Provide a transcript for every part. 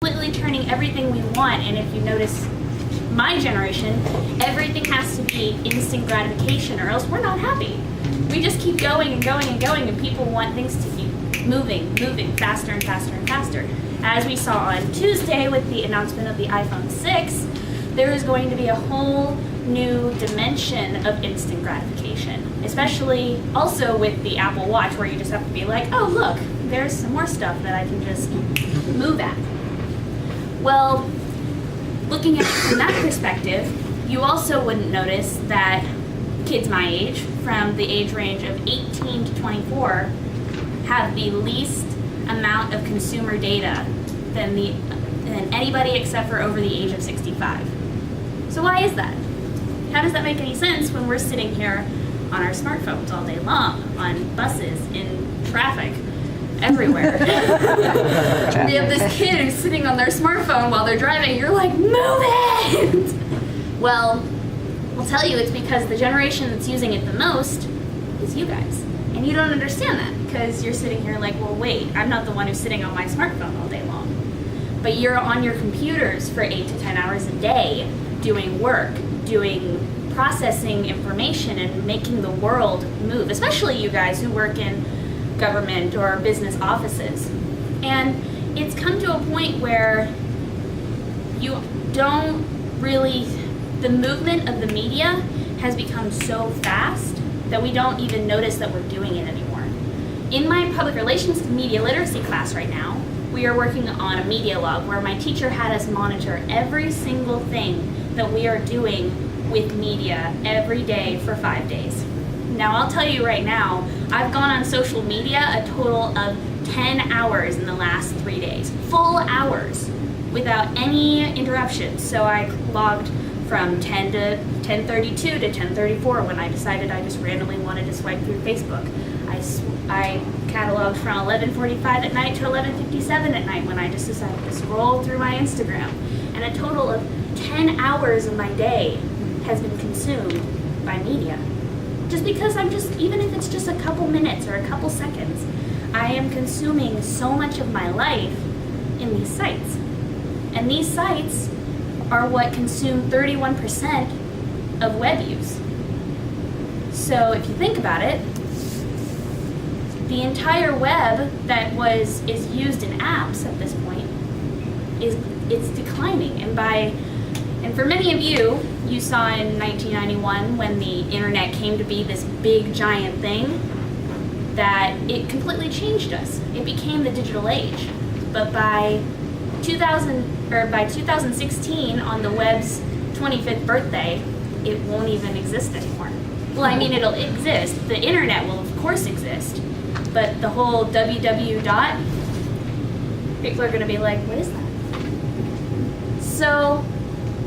completely turning everything we want. And if you notice my generation, everything has to be instant gratification or else we're not happy. We just keep going and going and going, and people want things to keep moving faster and faster and faster. As we saw on Tuesday with the announcement of the iPhone 6, there is going to be a whole new dimension of instant gratification, especially also with the Apple Watch, where you just have to be like, oh look, there's some more stuff that I can just move at. Well, looking at it from that perspective, you also wouldn't notice that kids my age, from the age range of 18 to 24, have the least amount of consumer data than anybody except for over the age of 65. So why is that? How does that make any sense when we're sitting here on our smartphones all day long, on buses, in traffic, everywhere? We have this kid who's sitting on their smartphone while they're driving. You're like, move it! Well, I'll tell you, it's because the generation that's using it the most is you guys. And you don't understand that because you're sitting here like, well, wait, I'm not the one who's sitting on my smartphone all day long. But you're on your computers for 8 to 10 hours a day doing work, doing processing information and making the world move, especially you guys who work in government or business offices. And it's come to a point where you don't really, the movement of the media has become so fast that we don't even notice that we're doing it anymore. In my public relations media literacy class right now, we are working on a media log where my teacher had us monitor every single thing that we are doing with media every day for 5 days. Now I'll tell you right now, I've gone on social media a total of 10 hours in the last 3 days. Full hours without any interruptions. So I logged from 10 to 10:32 to 10:34 when I decided I just randomly wanted to swipe through Facebook. I cataloged from 11:45 at night to 11:57 at night when I just decided to scroll through my Instagram. And a total of 10 hours of my day has been consumed by media. Just because even if it's just a couple minutes or a couple seconds, I am consuming so much of my life in these sites. And these sites are what consume 31% of web use. So if you think about it, the entire web that is used in apps at this point it's declining. And for many of you, you saw in 1991 when the internet came to be this big giant thing, that it completely changed us. It became the digital age. But by 2016, on the web's 25th birthday, it won't even exist anymore. Well, I mean, it'll exist. The internet will, of course, exist. But the whole www dot, people are going to be like, what is that? So,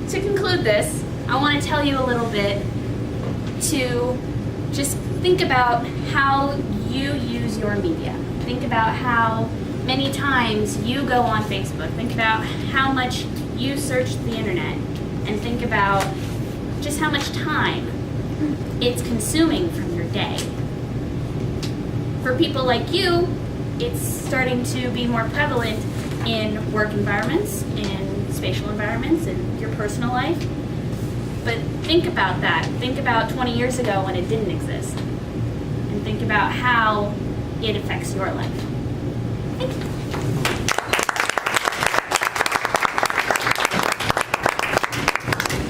to conclude this, I want to tell you a little bit to just think about how you use your media. Think about how many times you go on Facebook. Think about how much you search the internet. And think about just how much time it's consuming from your day. For people like you, it's starting to be more prevalent in work environments, in spatial environments, in your personal life. But think about that. Think about 20 years ago when it didn't exist. And think about how it affects your life. Thank you.